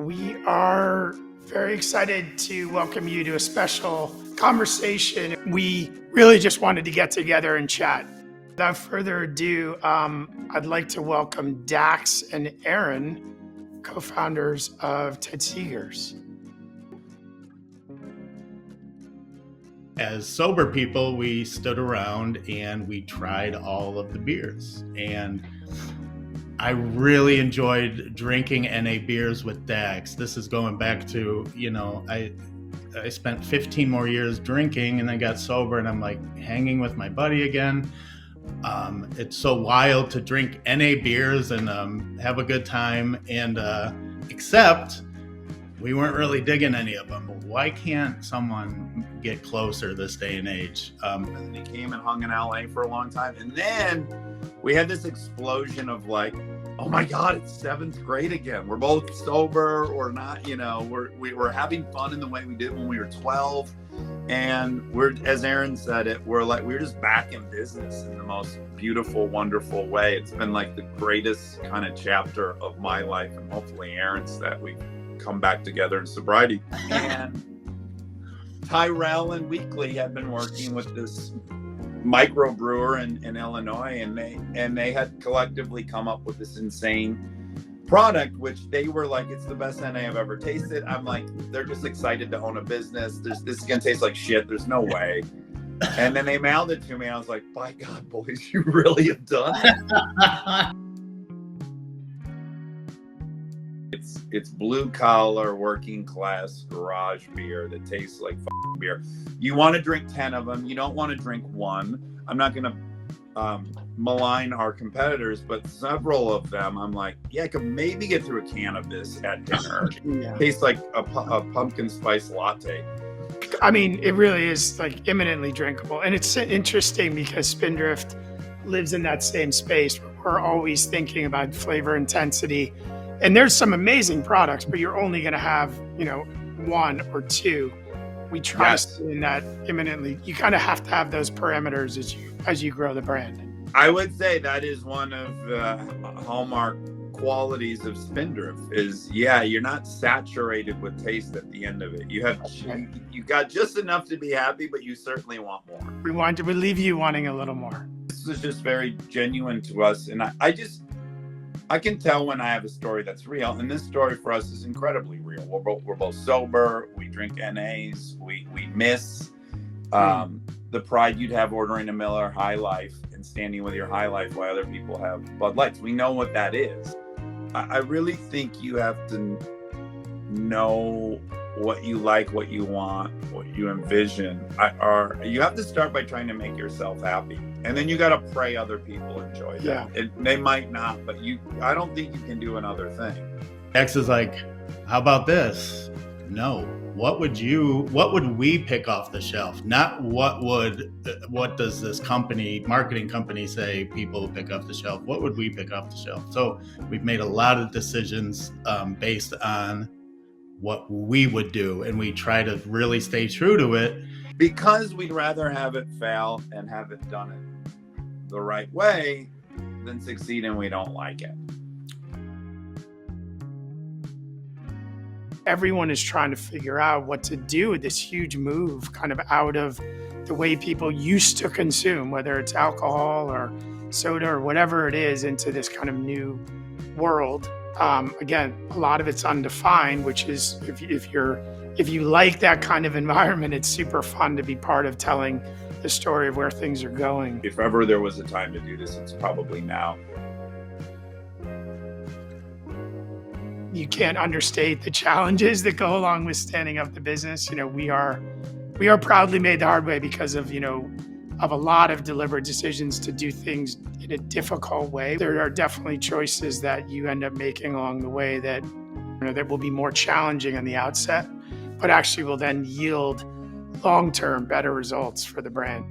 We are very excited to welcome you to a special conversation. We really just wanted to get together and chat. Without further ado, I'd like to welcome Dax and Aaron, co-founders of Ted Segers. As sober people, we stood around and we tried all of the beers. And I really enjoyed drinking NA beers with Dax. This is going back to, I spent 15 more years drinking and then got sober, and I'm like hanging with my buddy again. It's so wild to drink NA beers and have a good time, and except we weren't really digging any of them. Why can't someone get closer this day and age? And he came and hung in LA for a long time, and then we had this explosion of like, oh my God, it's 7th grade again. We're both sober or not, we're having fun in the way we did when we were 12. And we're, as Aaron said we're just back in business in the most beautiful, wonderful way. It's been like the greatest kind of chapter of my life, and hopefully Aaron's, that we come back together in sobriety. And Tyrell and Weekly have been working with this microbrewer in Illinois, and they had collectively come up with this insane product, which they were like, it's the best NA I've ever tasted. I'm like, they're just excited to own a business. This is gonna taste like shit. There's no way. And then they mailed it to me, and I was like, by God, boys, you really have done it. It's blue collar, working class garage beer that tastes like beer. You want to drink 10 of them. You don't want to drink one. I'm not going to malign our competitors, but several of them, I'm like, yeah, I could maybe get through a can of this at dinner. Yeah. Tastes like a pumpkin spice latte. I mean, it really is like eminently drinkable. And it's interesting because Spindrift lives in that same space where we're always thinking about flavor intensity. And there's some amazing products, but you're only going to have, one or two. We try to stay in that imminently. You kind of have to have those parameters as you grow the brand. I would say that is one of the hallmark qualities of Spindrift is, you're not saturated with taste at the end of it. You got just enough to be happy, but you certainly want more. We leave you wanting a little more. This is just very genuine to us. And I can tell when I have a story that's real, and this story for us is incredibly real. We're both sober. We drink NAs. We miss the pride you'd have ordering a Miller High Life and standing with your High Life while other people have Bud Lights. We know what that is. I really think you have to know what you like, what you want, what you envision. You have to start by trying to make yourself happy. And then you got to pray other people enjoy that. Yeah. They might not, but I don't think you can do another thing. X is like, how about this? No. What would we pick off the shelf? Not what does this marketing company say people pick off the shelf? What would we pick off the shelf? So we've made a lot of decisions based on what we would do, and we try to really stay true to it. Because we'd rather have it fail and have it done it the right way than succeed and we don't like it. Everyone is trying to figure out what to do with this huge move kind of out of the way people used to consume, whether it's alcohol or soda or whatever it is, into this kind of new world. Again, a lot of it's undefined, which is if you like that kind of environment, it's super fun to be part of telling the story of where things are going. If ever there was a time to do this, it's probably now. You can't understate the challenges that go along with standing up the business. We are proudly made the hard way because of a lot of deliberate decisions to do things in a difficult way. There are definitely choices that you end up making along the way that will be more challenging on the outset, but actually will then yield long-term better results for the brand.